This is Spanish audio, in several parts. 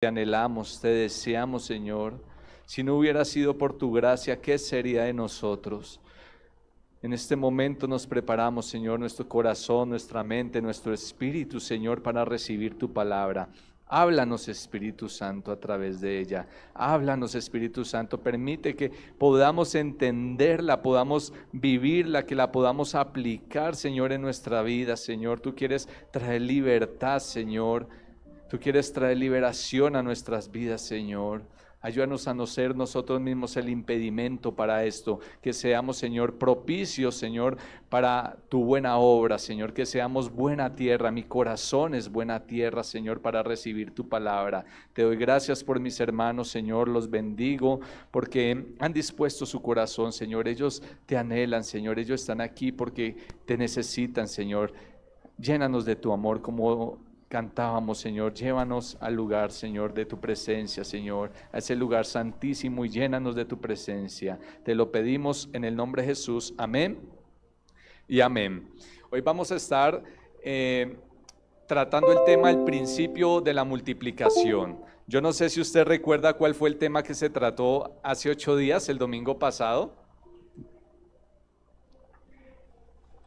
Te anhelamos, te deseamos, Señor. Si no hubiera sido por tu gracia, ¿qué sería de nosotros? En este momento nos preparamos, Señor, nuestro corazón, nuestra mente, nuestro espíritu, Señor, para recibir tu palabra. Háblanos, Espíritu Santo, a través de ella. Háblanos, Espíritu Santo. Permite que podamos entenderla, podamos vivirla, que la podamos aplicar, Señor, en nuestra vida, Señor. Tú quieres traer libertad, Señor. Tú quieres traer liberación a nuestras vidas, Señor. Ayúdanos a no ser nosotros mismos el impedimento para esto, que seamos, Señor, propicios, Señor, para tu buena obra, Señor, que seamos buena tierra. Mi corazón es buena tierra, Señor, para recibir tu palabra. Te doy gracias por mis hermanos, Señor, los bendigo porque han dispuesto su corazón, Señor. Ellos te anhelan, Señor, ellos están aquí porque te necesitan, Señor. Llénanos de tu amor como cantábamos, Señor. Llévanos al lugar, Señor, de tu presencia, Señor, a ese lugar santísimo, y llénanos de tu presencia. Te lo pedimos en el nombre de Jesús. Amén y amén. Hoy vamos a estar tratando el tema del principio de la multiplicación. Yo no sé si usted recuerda cuál fue el tema que se trató hace 8 días, el domingo pasado.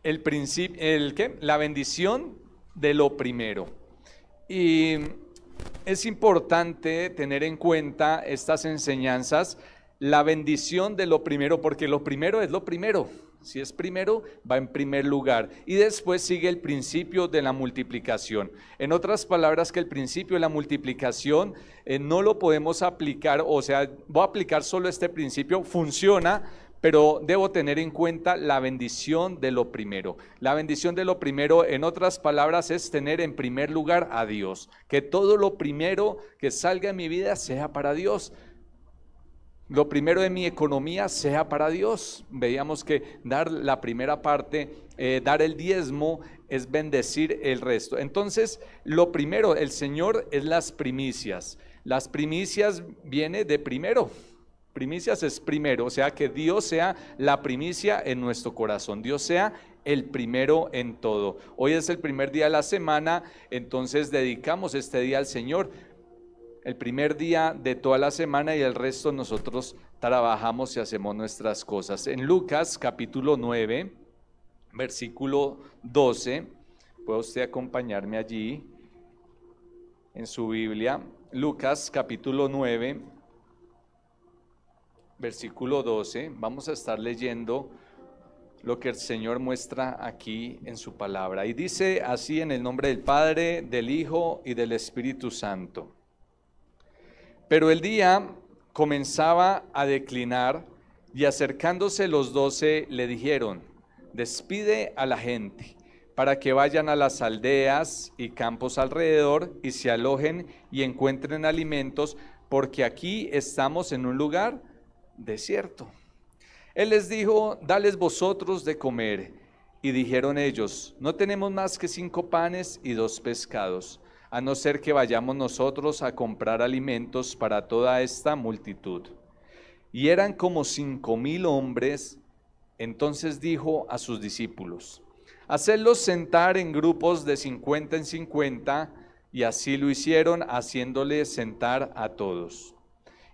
La bendición de lo primero. Y es importante tener en cuenta estas enseñanzas, la bendición de lo primero, porque lo primero es lo primero. Si es primero, va en primer lugar. Y después sigue el principio de la multiplicación. En otras palabras, que el principio de la multiplicación no lo podemos aplicar, o sea, voy a aplicar solo este principio, funciona, pero debo tener en cuenta la bendición de lo primero. La bendición de lo primero, en otras palabras, es tener en primer lugar a Dios. Que todo lo primero que salga en mi vida sea para Dios. Lo primero de mi economía sea para Dios. Veíamos que dar la primera parte, dar el diezmo, es bendecir el resto. Entonces, lo primero, el Señor, es las primicias. Las primicias viene de primero. Primicias es primero, o sea, que Dios sea la primicia en nuestro corazón, Dios sea el primero en todo. Hoy es el primer día de la semana, entonces dedicamos este día al Señor, el primer día de toda la semana, y el resto nosotros trabajamos y hacemos nuestras cosas. En Lucas capítulo 9, versículo 12, puede usted acompañarme allí en su Biblia. Lucas capítulo 9, versículo 12, vamos a estar leyendo lo que el Señor muestra aquí en su palabra. Y dice así: en el nombre del Padre, del Hijo y del Espíritu Santo. Pero el día comenzaba a declinar, y acercándose los 12 le dijeron: despide a la gente, para que vayan a las aldeas y campos alrededor y se alojen y encuentren alimentos, porque aquí estamos en un lugar desierto. Él les dijo: dales vosotros de comer. Y dijeron ellos: no tenemos más que 5 panes y 2 pescados, a no ser que vayamos nosotros a comprar alimentos para toda esta multitud. Y eran como 5,000 hombres. Entonces dijo a sus discípulos: hacedlos sentar en grupos de 50 en 50, y así lo hicieron, haciéndoles sentar a todos.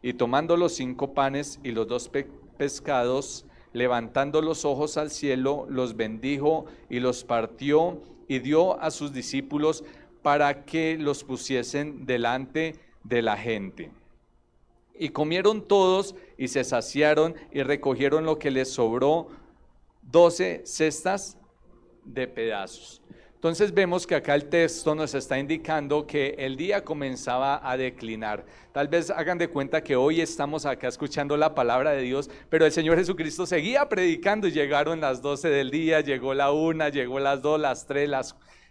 Y tomando los 5 panes y los 2 pescados, levantando los ojos al cielo, los bendijo y los partió y dio a sus discípulos para que los pusiesen delante de la gente. Y comieron todos y se saciaron, y recogieron lo que les sobró, 12 cestas de pedazos. Entonces vemos que acá el texto nos está indicando que el día comenzaba a declinar. Tal vez hagan de cuenta que hoy estamos acá escuchando la palabra de Dios, pero el Señor Jesucristo seguía predicando, y llegaron las 12 del día, llegó la 1, llegó las 2, las 3,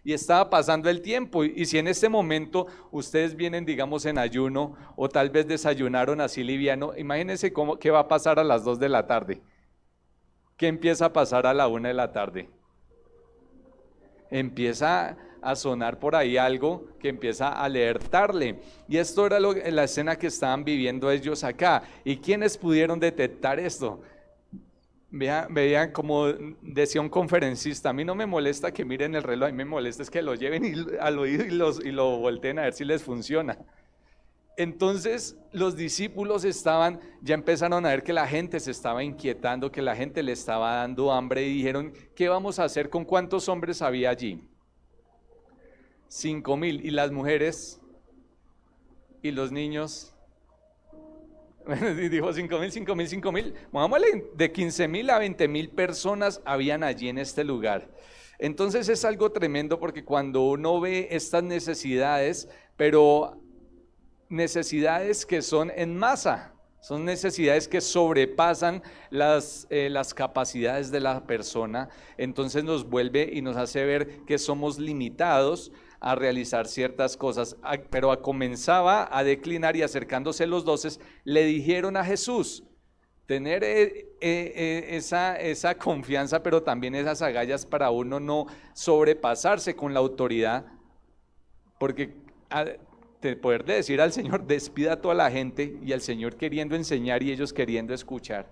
y estaba pasando el tiempo. Y si en este momento ustedes vienen, digamos, en ayuno, o tal vez desayunaron así liviano, imagínense qué va a pasar a las 2 de la tarde. ¿Qué empieza a pasar a la 1 de la tarde? Empieza a sonar por ahí algo que empieza a alertarle. Y esto era la escena que estaban viviendo ellos acá. ¿Y quiénes pudieron detectar esto? Vean como decía un conferencista: a mí no me molesta que miren el reloj, a mí me molesta es que lo lleven al oído y lo volteen a ver si les funciona. Entonces los discípulos ya empezaron a ver que la gente se estaba inquietando, que la gente le estaba dando hambre y dijeron, ¿qué vamos a hacer? ¿Con cuántos hombres había allí? 5,000. ¿Y las mujeres? ¿Y los niños? Dijo 5,000, 5,000, 5,000. Vámonos, de 15,000 a 20,000 personas habían allí en este lugar. Entonces es algo tremendo porque cuando uno ve estas necesidades, pero necesidades que son en masa, son necesidades que sobrepasan las capacidades de la persona, entonces nos vuelve y nos hace ver que somos limitados a realizar ciertas cosas. Pero comenzaba a declinar y acercándose los 12, le dijeron a Jesús, tener esa confianza, pero también esas agallas para uno no sobrepasarse con la autoridad, porque poder decir al Señor, despida a toda la gente, y al Señor queriendo enseñar y ellos queriendo escuchar.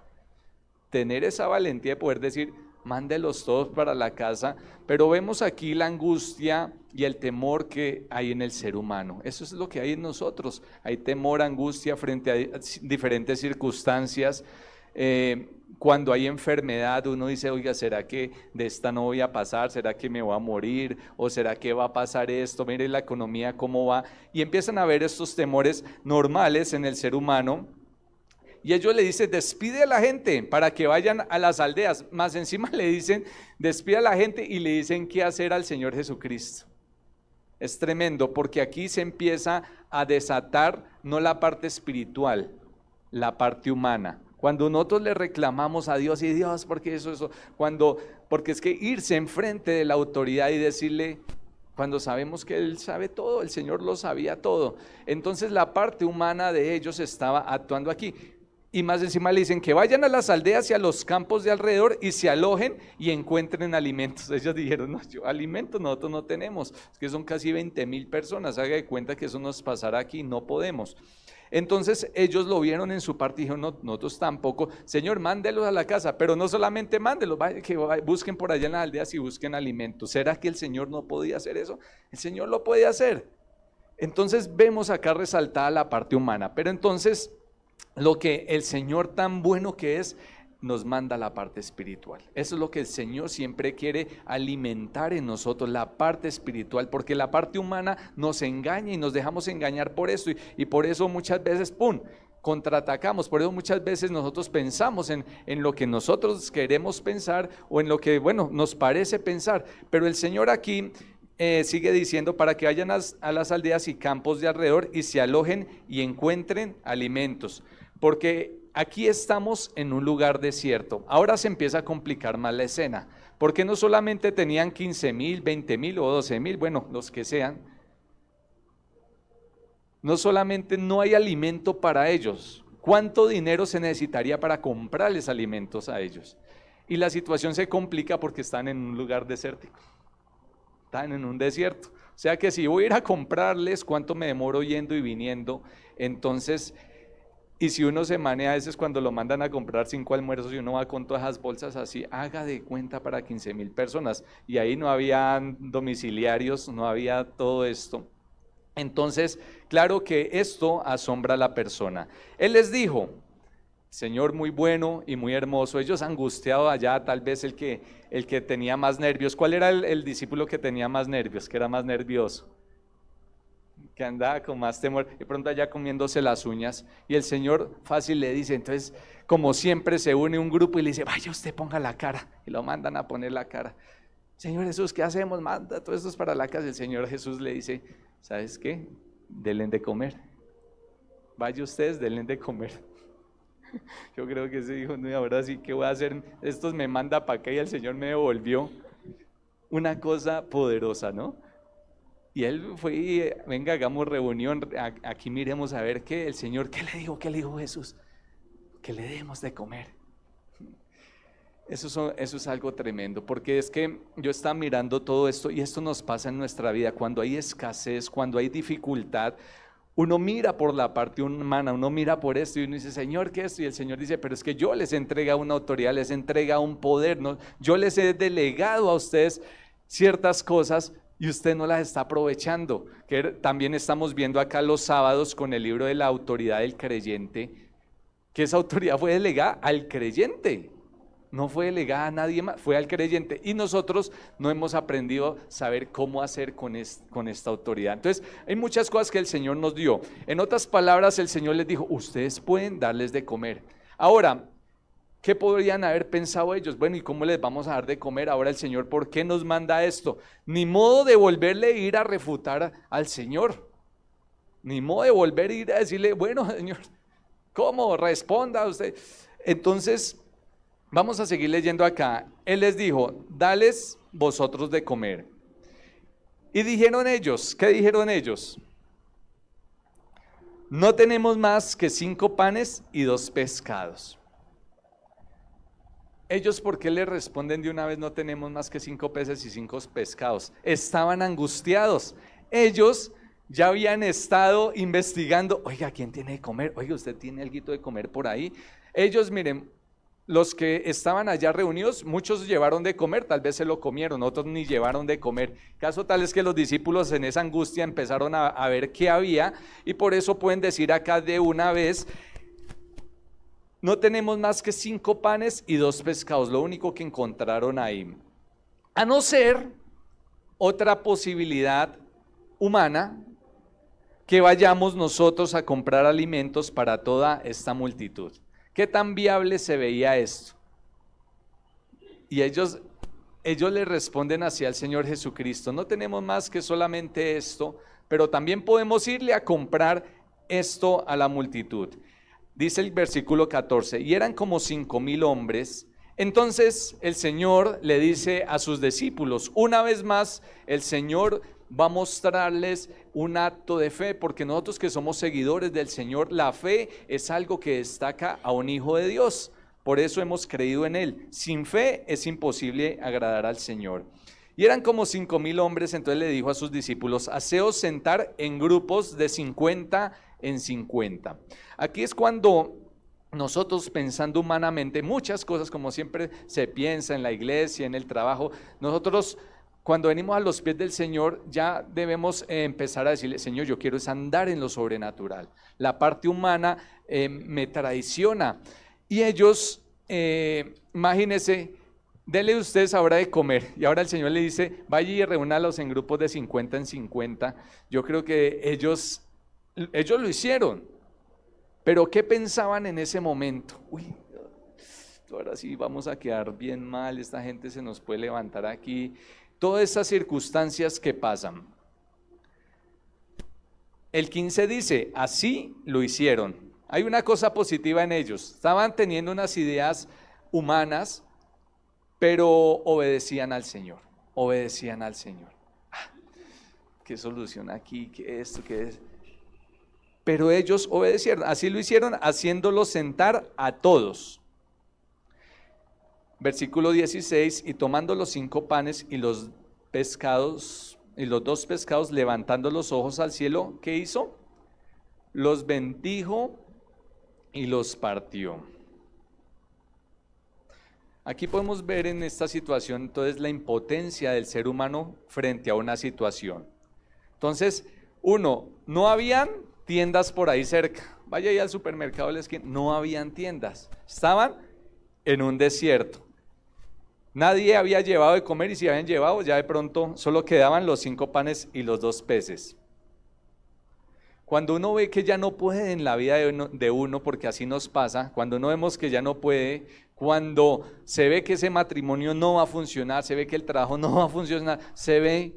Tener esa valentía de poder decir, mándelos todos para la casa. Pero vemos aquí la angustia y el temor que hay en el ser humano. Eso es lo que hay en nosotros. Hay temor, angustia frente a diferentes circunstancias. Cuando hay enfermedad uno dice, oiga, ¿será que de esta no voy a pasar? ¿Será que me voy a morir? ¿O será que va a pasar esto? Mire la economía cómo va. Y empiezan a ver estos temores normales en el ser humano. Y ellos le dicen, despide a la gente para que vayan a las aldeas. Más encima le dicen, despide a la gente y le dicen qué hacer al Señor Jesucristo. Es tremendo porque aquí se empieza a desatar no la parte espiritual, la parte humana. Cuando nosotros le reclamamos a Dios, y Dios, ¿por qué eso? Porque es que irse enfrente de la autoridad y decirle, cuando sabemos que Él sabe todo, el Señor lo sabía todo. Entonces la parte humana de ellos estaba actuando aquí. Y más encima le dicen que vayan a las aldeas y a los campos de alrededor y se alojen y encuentren alimentos. Ellos dijeron, no, alimentos nosotros no tenemos, es que son casi 20,000 personas, haga de cuenta que eso nos pasará aquí, no podemos. Entonces ellos lo vieron en su parte y dijeron, no, nosotros tampoco. Señor, mándelos a la casa, pero no solamente mándelos, que busquen por allá en las aldeas y busquen alimentos. ¿Será que el Señor no podía hacer eso? El Señor lo podía hacer. Entonces vemos acá resaltada la parte humana, pero entonces lo que el Señor tan bueno que es, nos manda la parte espiritual. Eso es lo que el Señor siempre quiere alimentar en nosotros, la parte espiritual, porque la parte humana nos engaña y nos dejamos engañar por eso, y por eso muchas veces, contraatacamos. Por eso muchas veces nosotros pensamos en lo que nosotros queremos pensar o en lo que, nos parece pensar, pero el Señor aquí sigue diciendo para que vayan a las aldeas y campos de alrededor y se alojen y encuentren alimentos, porque aquí estamos en un lugar desierto. Ahora se empieza a complicar más la escena, porque no solamente tenían 15,000, 20,000 o 12,000, los que sean, no solamente no hay alimento para ellos, ¿cuánto dinero se necesitaría para comprarles alimentos a ellos? Y la situación se complica porque están en un lugar desértico, están en un desierto. O sea que si voy a ir a comprarles, ¿cuánto me demoro yendo y viniendo? Entonces, y si uno se maneja, a veces cuando lo mandan a comprar 5 almuerzos y uno va con todas esas bolsas así, haga de cuenta para 15,000 personas, y ahí no había domiciliarios, no había todo esto. Entonces, claro que esto asombra a la persona. Él les dijo, Señor muy bueno y muy hermoso. Ellos angustiados allá, tal vez el que tenía más nervios. ¿Cuál era el discípulo que tenía más nervios, que era más nervioso? Que andaba con más temor, de pronto allá comiéndose las uñas, y el Señor fácil le dice, entonces como siempre se une un grupo y le dice, vaya usted ponga la cara, y lo mandan a poner la cara. Señor Jesús, ¿qué hacemos? Manda todo esto para la casa. El Señor Jesús le dice, ¿sabes qué? Denle de comer, vaya ustedes, denle de comer. Yo creo que se dijo, no, ahora sí, ¿qué voy a hacer? Estos me manda para acá y el Señor me devolvió. Una cosa poderosa, ¿no? Y él fue, venga, hagamos reunión, aquí miremos a ver qué, el Señor, ¿qué le dijo Jesús? Que le demos de comer. Eso es algo tremendo, porque es que yo estaba mirando todo esto, y esto nos pasa en nuestra vida, cuando hay escasez, cuando hay dificultad, uno mira por la parte humana, uno mira por esto y uno dice, Señor, ¿qué es esto? Y el Señor dice, pero es que yo les entrega una autoridad, les entrega un poder, ¿no? Yo les he delegado a ustedes ciertas cosas, y usted no las está aprovechando. Que también estamos viendo acá los sábados con el libro de la autoridad del creyente, que esa autoridad fue delegada al creyente, no fue delegada a nadie más, fue al creyente, y nosotros no hemos aprendido a saber cómo hacer con esta autoridad. Entonces hay muchas cosas que el Señor nos dio. En otras palabras, el Señor les dijo, ustedes pueden darles de comer. Ahora, ¿qué podrían haber pensado ellos? Bueno, ¿y cómo les vamos a dar de comer ahora el Señor? ¿Por qué nos manda esto? Ni modo de volverle a ir a refutar al Señor, ni modo de volver a ir a decirle, bueno, Señor, ¿cómo? Responda usted. Entonces, vamos a seguir leyendo acá. Él les dijo, dales vosotros de comer. Y dijeron ellos, ¿qué dijeron ellos? No tenemos más que 5 panes y 2 pescados. Ellos, ¿por qué le responden de una vez? No tenemos más que 5 peces y 5 pescados. Estaban angustiados. Ellos ya habían estado investigando, oiga, ¿quién tiene de comer? Oiga, ¿usted tiene algo de comer por ahí? Ellos, miren, los que estaban allá reunidos, muchos llevaron de comer, tal vez se lo comieron, otros ni llevaron de comer. Caso tal es que los discípulos en esa angustia empezaron a ver qué había, y por eso pueden decir acá de una vez, no tenemos más que 5 panes y 2 pescados, lo único que encontraron ahí. A no ser otra posibilidad humana, que vayamos nosotros a comprar alimentos para toda esta multitud. ¿Qué tan viable se veía esto? Y ellos le responden hacia el Señor Jesucristo, no tenemos más que solamente esto, pero también podemos irle a comprar esto a la multitud. Dice el versículo 14, y eran como 5,000 hombres. Entonces el Señor le dice a sus discípulos, una vez más el Señor va a mostrarles un acto de fe, porque nosotros que somos seguidores del Señor, la fe es algo que destaca a un hijo de Dios, por eso hemos creído en Él. Sin fe es imposible agradar al Señor. Y eran como 5,000 hombres, entonces le dijo a sus discípulos, haceos sentar en grupos de 50 en 50. Aquí es cuando nosotros, pensando humanamente, muchas cosas como siempre se piensa en la iglesia, en el trabajo, nosotros cuando venimos a los pies del Señor ya debemos empezar a decirle, Señor, yo quiero es andar en lo sobrenatural. La parte humana me traiciona. Y ellos, imagínense, denle ustedes ahora de comer. Y ahora el Señor le dice, vaya y reúnalos en grupos de 50 en 50. Yo creo que ellos lo hicieron. Pero ¿qué pensaban en ese momento? Uy, ahora sí vamos a quedar bien mal, esta gente se nos puede levantar aquí. Todas esas circunstancias que pasan. El 15 dice, así lo hicieron. Hay una cosa positiva en ellos. Estaban teniendo unas ideas humanas, pero obedecían al Señor. Obedecían al Señor. ¿Qué solución aquí? ¿Qué esto? ¿Qué es? Pero ellos obedecieron. Así lo hicieron, haciéndolos sentar a todos. Versículo 16, y tomando los 5 panes y los pescados, y los 2 pescados, levantando los ojos al cielo, ¿qué hizo? Los bendijo y los partió. Aquí podemos ver en esta situación entonces la impotencia del ser humano frente a una situación. Entonces, no habían tiendas por ahí cerca. Vaya ahí al supermercado de la esquina, no habían tiendas, estaban en un desierto. Nadie había llevado de comer, y si habían llevado, ya de pronto solo quedaban los 5 panes y los 2 peces. Cuando uno ve que ya no puede en la vida de uno, porque así nos pasa, cuando uno vemos que ya no puede, cuando se ve que ese matrimonio no va a funcionar, se ve que el trabajo no va a funcionar, se ve,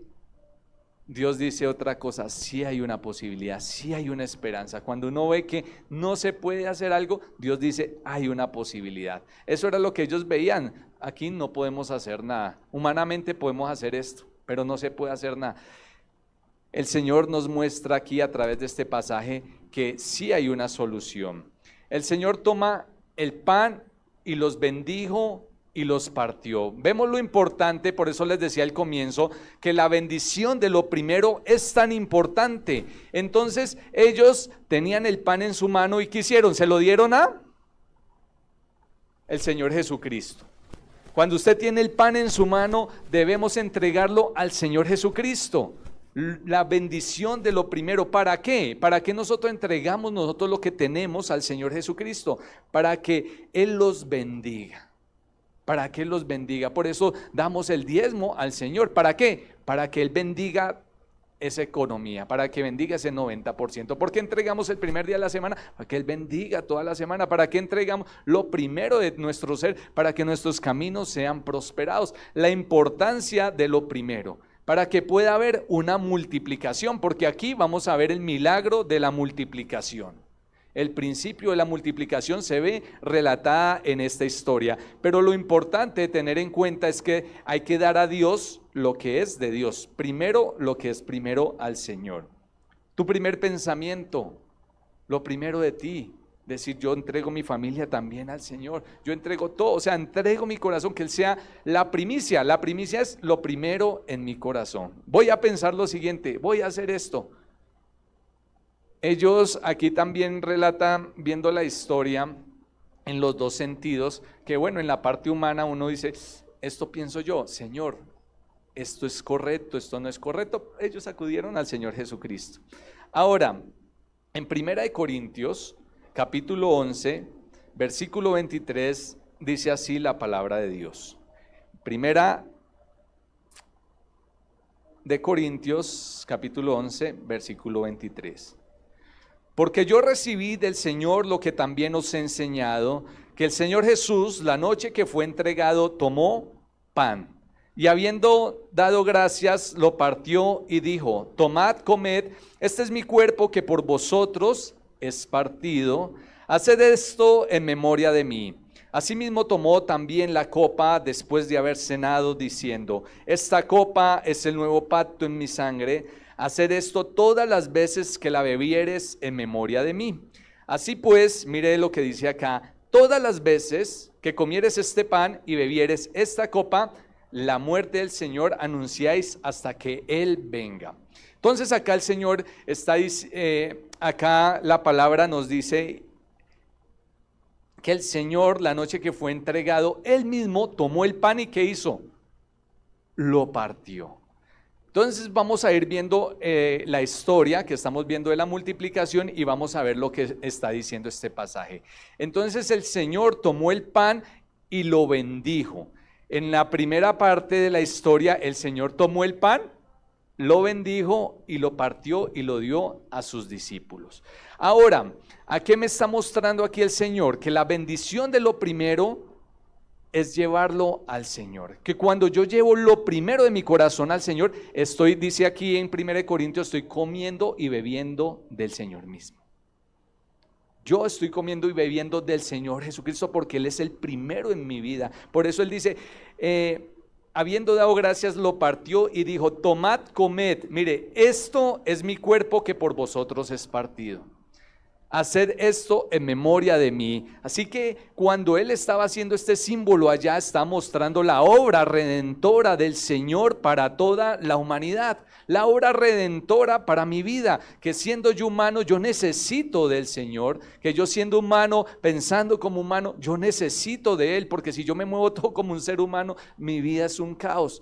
Dios dice otra cosa, sí hay una posibilidad, sí hay una esperanza. Cuando uno ve que no se puede hacer algo, Dios dice, hay una posibilidad. Eso era lo que ellos veían. Aquí no podemos hacer nada. Humanamente podemos hacer esto, pero no se puede hacer nada. El Señor nos muestra aquí a través de este pasaje que sí hay una solución. El Señor toma el pan y los bendijo y los partió. Vemos lo importante, por eso les decía al comienzo, que la bendición de lo primero es tan importante. Entonces ellos tenían el pan en su mano y ¿qué hicieron? Se lo dieron a el Señor Jesucristo. Cuando usted tiene el pan en su mano, debemos entregarlo al Señor Jesucristo. La bendición de lo primero. ¿Para qué? Para que nosotros entregamos nosotros lo que tenemos al Señor Jesucristo, para que Él los bendiga, para que Él los bendiga. Por eso damos el diezmo al Señor. ¿Para qué? Para que Él bendiga esa economía, para que bendiga ese 90%. ¿Por qué entregamos el primer día de la semana? Para que Él bendiga toda la semana. ¿Para qué entregamos lo primero de nuestro ser? Para que nuestros caminos sean prosperados. La importancia de lo primero, para que pueda haber una multiplicación, porque aquí vamos a ver el milagro de la multiplicación. El principio de la multiplicación se ve relatada en esta historia, pero lo importante de tener en cuenta es que hay que dar a Dios lo que es de Dios, primero lo que es primero al Señor. Tu primer pensamiento, lo primero de ti, decir yo entrego mi familia también al Señor, yo entrego todo, o sea, entrego mi corazón, que Él sea la primicia es lo primero en mi corazón. Voy a pensar lo siguiente, voy a hacer esto. Ellos aquí también relatan, viendo la historia en los dos sentidos, que bueno, en la parte humana uno dice, esto pienso yo, Señor, esto es correcto, esto no es correcto. Ellos acudieron al Señor Jesucristo. Ahora, en 1 Corintios, capítulo 11, versículo 23, dice así la palabra de Dios. 1 Corintios, capítulo 11, versículo 23. Porque yo recibí del Señor lo que también os he enseñado, que el Señor Jesús, la noche que fue entregado, tomó pan, y habiendo dado gracias, lo partió y dijo, tomad, comed, este es mi cuerpo que por vosotros es partido, haced esto en memoria de mí. Asimismo tomó también la copa después de haber cenado, diciendo, esta copa es el nuevo pacto en mi sangre, haced esto todas las veces que la bebieres en memoria de mí. Así pues, mire lo que dice acá, todas las veces que comieres este pan y bebieres esta copa, la muerte del Señor anunciáis hasta que Él venga. Entonces acá el Señor está, acá la palabra nos dice que el Señor, la noche que fue entregado, Él mismo tomó el pan y ¿qué hizo? Lo partió. Entonces vamos a ir viendo la historia que estamos viendo de la multiplicación y vamos a ver lo que está diciendo este pasaje. Entonces el Señor tomó el pan y lo bendijo. En la primera parte de la historia, el Señor tomó el pan, lo bendijo y lo partió y lo dio a sus discípulos. Ahora, ¿a qué me está mostrando aquí el Señor? Que la bendición de lo primero es llevarlo al Señor. Que cuando yo llevo lo primero de mi corazón al Señor, dice aquí en 1 Corintios, estoy comiendo y bebiendo del Señor mismo. Yo estoy comiendo y bebiendo del Señor Jesucristo porque Él es el primero en mi vida. Por eso Él dice, habiendo dado gracias, lo partió y dijo, tomad, comed, mire, esto es mi cuerpo que por vosotros es partido. Haced esto en memoria de mí. Así que cuando Él estaba haciendo este símbolo allá, está mostrando la obra redentora del Señor para toda la humanidad. La obra redentora para mi vida, que siendo yo humano, yo necesito del Señor, que yo siendo humano, pensando como humano, yo necesito de Él, porque si yo me muevo todo como un ser humano, mi vida es un caos.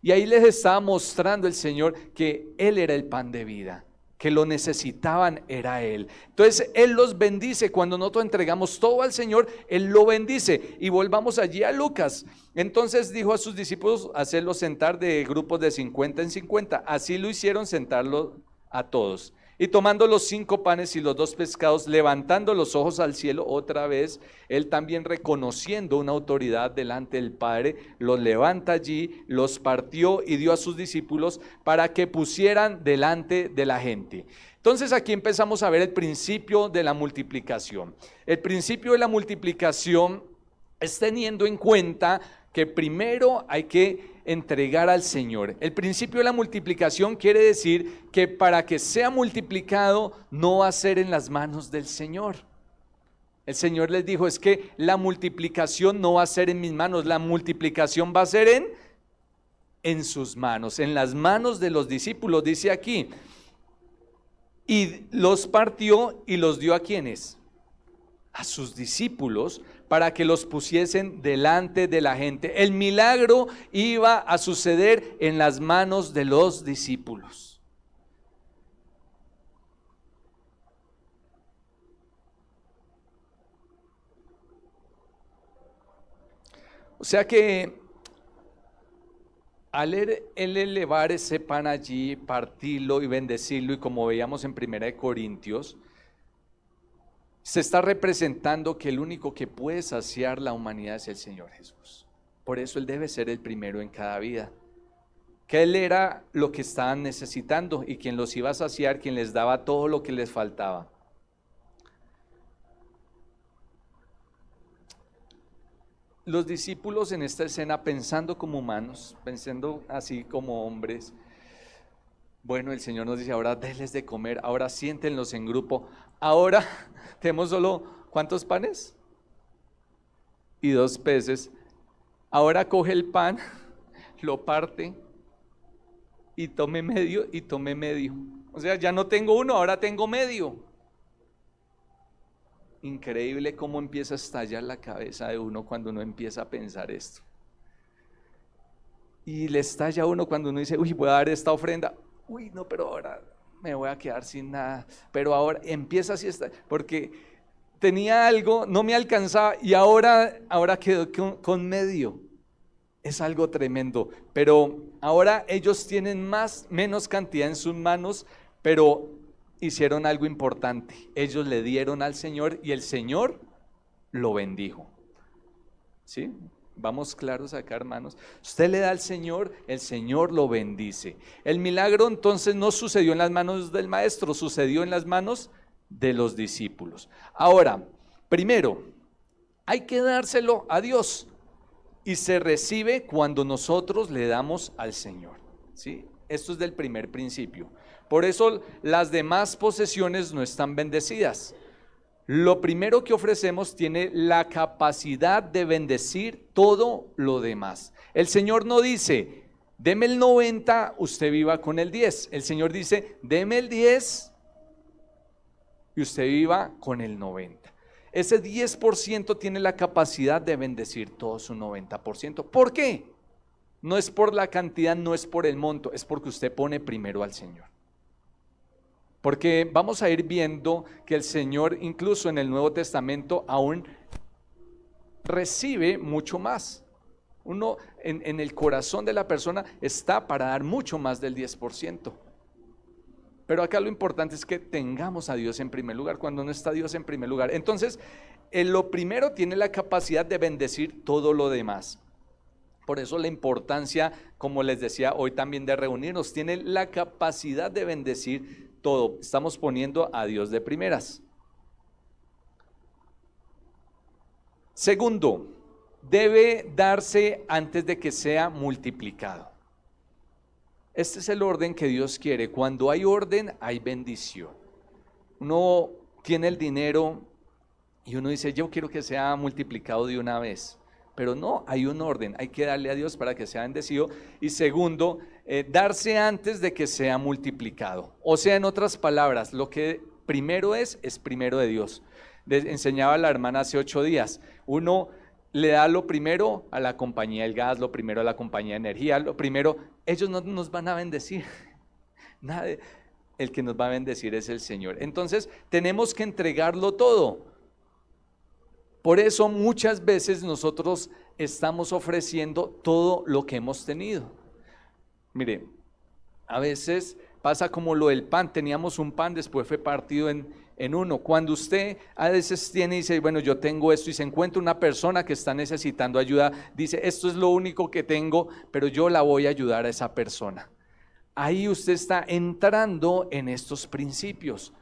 Y ahí les estaba mostrando el Señor que Él era el pan de vida, que lo necesitaban era Él. Entonces Él los bendice. Cuando nosotros entregamos todo al Señor, Él lo bendice. Y volvamos allí a Lucas. Entonces dijo a sus discípulos hacerlos sentar de grupos de 50 en 50. Así lo hicieron, sentarlo a todos. Y tomando los 5 panes y los 2 pescados, levantando los ojos al cielo otra vez, Él también reconociendo una autoridad delante del Padre, los levanta allí, los partió y dio a sus discípulos para que pusieran delante de la gente. Entonces aquí empezamos a ver el principio de la multiplicación. El principio de la multiplicación es teniendo en cuenta que primero hay que entregar al Señor. El principio de la multiplicación quiere decir que para que sea multiplicado no va a ser en las manos del Señor. El Señor les dijo, es que la multiplicación no va a ser en mis manos, la multiplicación va a ser en sus manos, en las manos de los discípulos, dice aquí. Y los partió y los dio a ¿quiénes? a sus discípulos para que los pusiesen delante de la gente. El milagro iba a suceder en las manos de los discípulos. O sea que al él elevar ese pan allí, partirlo y bendecirlo, y como veíamos en 1 Corintios, se está representando que el único que puede saciar la humanidad es el Señor Jesús. Por eso Él debe ser el primero en cada vida. Que Él era lo que estaban necesitando y quien los iba a saciar, quien les daba todo lo que les faltaba. Los discípulos en esta escena, pensando como humanos, pensando así como hombres, bueno, el Señor nos dice, ahora denles de comer, ahora siéntenlos en grupo. Ahora tenemos solo, ¿cuántos panes? Y 2 peces. Ahora coge el pan, lo parte y tome medio y tome medio. O sea, ya no tengo uno, ahora tengo medio. Increíble cómo empieza a estallar la cabeza de uno cuando uno empieza a pensar esto. Y le estalla a uno cuando uno dice, uy, voy a dar esta ofrenda. Uy, no, pero ahora me voy a quedar sin nada. Pero ahora empieza así, porque tenía algo, no me alcanzaba y ahora quedó con medio. Es algo tremendo. Pero ahora ellos tienen menos cantidad en sus manos, pero hicieron algo importante. Ellos le dieron al Señor y el Señor lo bendijo. ¿Sí? Vamos claros acá, hermanos. Usted le da al Señor, el Señor lo bendice. El milagro entonces no sucedió en las manos del maestro, sucedió en las manos de los discípulos. Ahora, primero, hay que dárselo a Dios y se recibe cuando nosotros le damos al Señor. ¿Sí? Esto es del primer principio. Por eso las demás posesiones no están bendecidas. Lo primero que ofrecemos tiene la capacidad de bendecir todo lo demás. El Señor no dice, deme el 90, usted viva con el 10. El Señor dice, deme el 10 y usted viva con el 90. Ese 10% tiene la capacidad de bendecir todo su 90%. ¿Por qué? No es por la cantidad, no es por el monto, es porque usted pone primero al Señor. Porque vamos a ir viendo que el Señor, incluso en el Nuevo Testamento, aún recibe mucho más. Uno en el corazón de la persona está para dar mucho más del 10%. Pero acá lo importante es que tengamos a Dios en primer lugar. Cuando no está Dios en primer lugar, entonces lo primero tiene la capacidad de bendecir todo lo demás. Por eso la importancia, como les decía hoy también, de reunirnos, tiene la capacidad de bendecir todo. Estamos poniendo a Dios de primeras. Segundo, debe darse antes de que sea multiplicado. Este es el orden que Dios quiere. Cuando hay orden, hay bendición. Uno tiene el dinero y uno dice, yo quiero que sea multiplicado de una vez. Pero no, hay un orden, hay que darle a Dios para que sea bendecido. Y segundo, darse antes de que sea multiplicado. O sea, en otras palabras, lo que primero es primero de Dios. Les enseñaba la hermana hace 8 días. Uno le da lo primero a la compañía del gas, lo primero a la compañía de energía, lo primero, ellos no nos van a bendecir. Nada, el que nos va a bendecir es el Señor. Entonces, tenemos que entregarlo todo. Por eso muchas veces nosotros estamos ofreciendo todo lo que hemos tenido. Mire, a veces pasa como lo del pan, teníamos un pan, después fue partido en uno. Cuando usted a veces tiene y dice, bueno, yo tengo esto, y se encuentra una persona que está necesitando ayuda, dice, esto es lo único que tengo, pero yo la voy a ayudar a esa persona. Ahí usted está entrando en estos principios,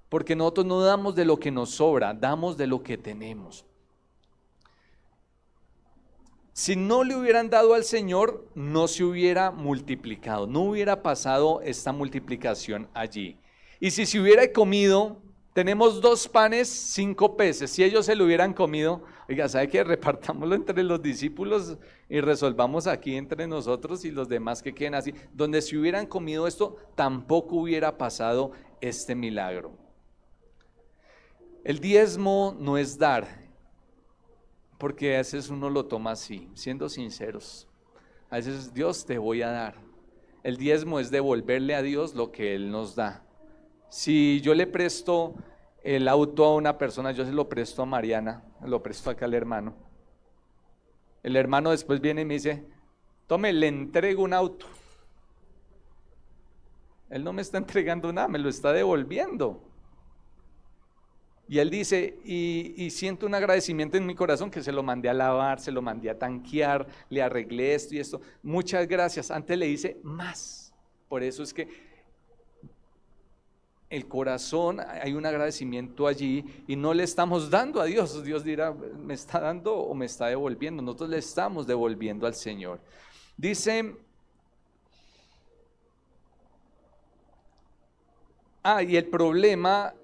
porque nosotros no damos de lo que nos sobra, damos de lo que tenemos. Si no le hubieran dado al Señor, no se hubiera multiplicado, no hubiera pasado esta multiplicación allí. Y si se hubiera comido, tenemos 2 panes, 5 peces, si ellos se lo hubieran comido, oiga, ¿sabe qué? Repartámoslo entre los discípulos y resolvamos aquí entre nosotros y los demás que queden así. Donde se hubieran comido esto, tampoco hubiera pasado este milagro. El diezmo no es dar, porque a veces uno lo toma así, siendo sinceros. A veces Dios te voy a dar. El diezmo es devolverle a Dios lo que Él nos da. Si yo le presto el auto a una persona, yo se lo presto a Mariana, lo presto acá al hermano. El hermano después viene y me dice, tome, le entrego un auto. Él no me está entregando nada, me lo está devolviendo. Y él dice, y siento un agradecimiento en mi corazón que se lo mandé a lavar, se lo mandé a tanquear, le arreglé esto y esto. Muchas gracias. Antes le hice más. Por eso es que el corazón, hay un agradecimiento allí y no le estamos dando a Dios. Dios dirá, ¿me está dando o me está devolviendo? Nosotros le estamos devolviendo al Señor. Dice, y el problema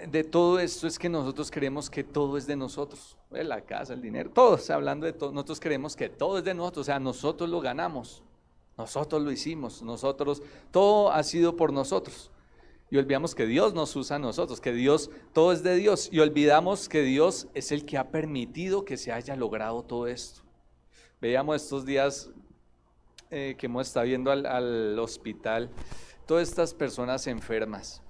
de todo esto es que nosotros creemos que todo es de nosotros, la casa, el dinero, todos hablando de todo, nosotros creemos que todo es de nosotros, o sea, nosotros lo ganamos, nosotros lo hicimos, todo ha sido por nosotros. Y olvidamos que Dios nos usa a nosotros, que Dios, todo es de Dios, y olvidamos que Dios es el que ha permitido que se haya logrado todo esto. Veíamos estos días que hemos estado viendo al hospital, todas estas personas enfermas.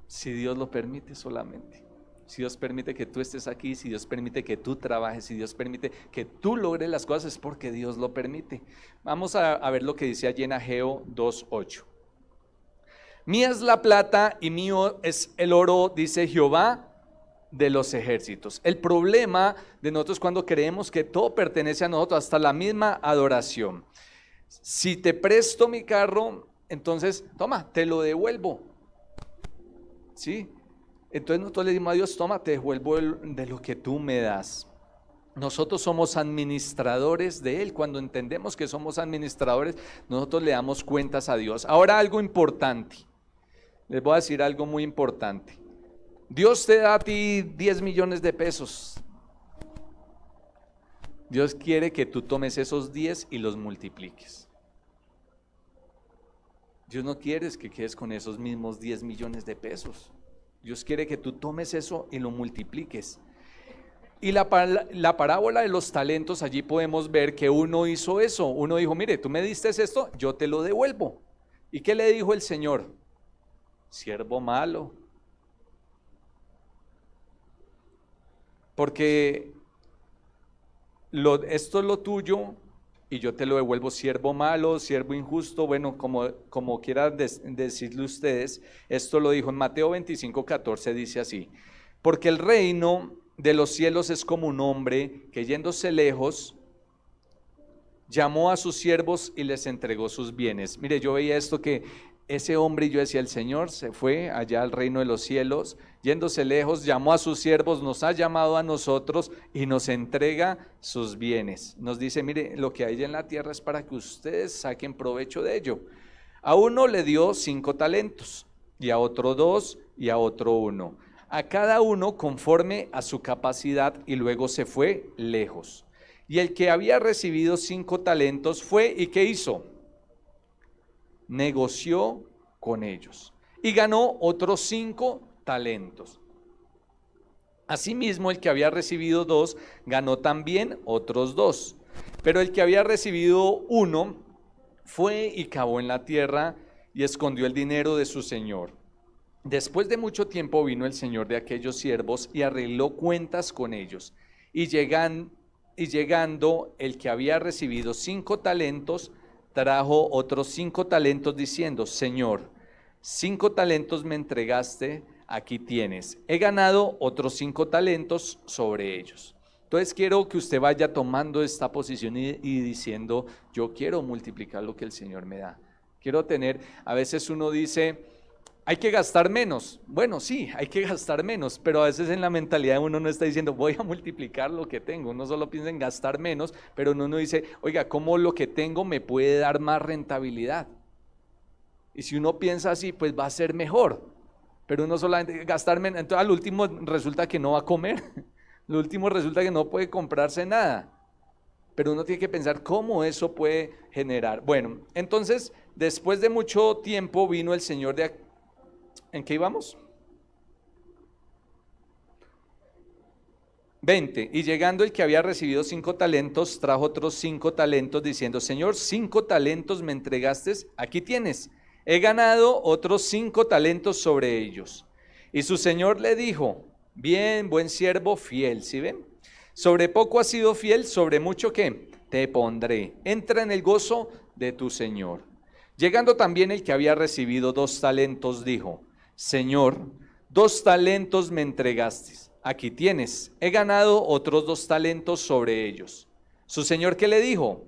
Si Dios lo permite solamente, si Dios permite que tú estés aquí, si Dios permite que tú trabajes, si Dios permite que tú logres las cosas, es porque Dios lo permite. Vamos a ver lo que dice allí en Ageo 2:8. Mía es la plata y mío es el oro, dice Jehová de los ejércitos. El problema de nosotros cuando creemos que todo pertenece a nosotros, hasta la misma adoración. Si te presto mi carro, entonces, toma, te lo devuelvo. ¿Sí? Entonces nosotros le dimos a Dios, toma, te devuelvo de lo que tú me das. Nosotros somos administradores de Él. Cuando entendemos que somos administradores, nosotros le damos cuentas a Dios. Ahora algo importante, les voy a decir algo muy importante. Dios te da a ti 10 millones de pesos. Dios quiere que tú tomes esos 10 y los multipliques. Dios no quiere que quedes con esos mismos 10 millones de pesos. Dios quiere que tú tomes eso y lo multipliques. Y la parábola de los talentos, allí podemos ver que uno hizo eso. Uno dijo, mire, tú me diste esto, yo te lo devuelvo. ¿Y qué le dijo el Señor? Siervo malo. Porque esto es lo tuyo y yo te lo devuelvo. Siervo malo, siervo injusto, bueno, como quieran decirle ustedes. Esto lo dijo en Mateo 25:14, dice así: porque el reino de los cielos es como un hombre que yéndose lejos llamó a sus siervos y les entregó sus bienes. Mire, yo veía esto que ese hombre, y yo decía, el Señor se fue allá al reino de los cielos, yéndose lejos, llamó a sus siervos, nos ha llamado a nosotros y nos entrega sus bienes. Nos dice, mire, lo que hay en la tierra es para que ustedes saquen provecho de ello. A uno le dio 5 talentos, y a otro 2, y a otro 1. A cada uno conforme a su capacidad, y luego se fue lejos. Y el que había recibido 5 talentos fue, ¿y qué hizo? Negoció con ellos y ganó otros 5 talentos. Asimismo, el que había recibido 2 ganó también otros 2. Pero el que había recibido 1 fue y cavó en la tierra y escondió el dinero de su señor. Después de mucho tiempo vino el señor de aquellos siervos y arregló cuentas con ellos. Y llegando el que había recibido 5 talentos, trajo otros 5 talentos diciendo, Señor, 5 talentos me entregaste, aquí tienes. He ganado otros 5 talentos sobre ellos. Entonces quiero que usted vaya tomando esta posición y diciendo, yo quiero multiplicar lo que el Señor me da. Quiero tener, a veces uno dice, hay que gastar menos. Bueno, sí, hay que gastar menos, pero a veces en la mentalidad uno no está diciendo, voy a multiplicar lo que tengo. Uno solo piensa en gastar menos, pero uno no dice, oiga, ¿cómo lo que tengo me puede dar más rentabilidad? Y si uno piensa así, pues va a ser mejor. Pero uno solamente gastar menos, entonces al último resulta que no va a comer. Al último resulta que no puede comprarse nada. Pero uno tiene que pensar cómo eso puede generar. Bueno, entonces, después de mucho tiempo vino el señor ¿En qué íbamos? 20. Y llegando el que había recibido 5 talentos, trajo otros 5 talentos, diciendo: Señor, 5 talentos me entregaste, aquí tienes. He ganado otros 5 talentos sobre ellos. Y su señor le dijo: bien, buen siervo fiel. ¿Sí ven? Sobre poco has sido fiel, sobre mucho ¿qué? Te pondré. Entra en el gozo de tu señor. Llegando también el que había recibido 2 talentos, dijo: Señor, 2 talentos me entregaste. Aquí tienes, he ganado otros 2 talentos sobre ellos. Su señor, ¿qué le dijo?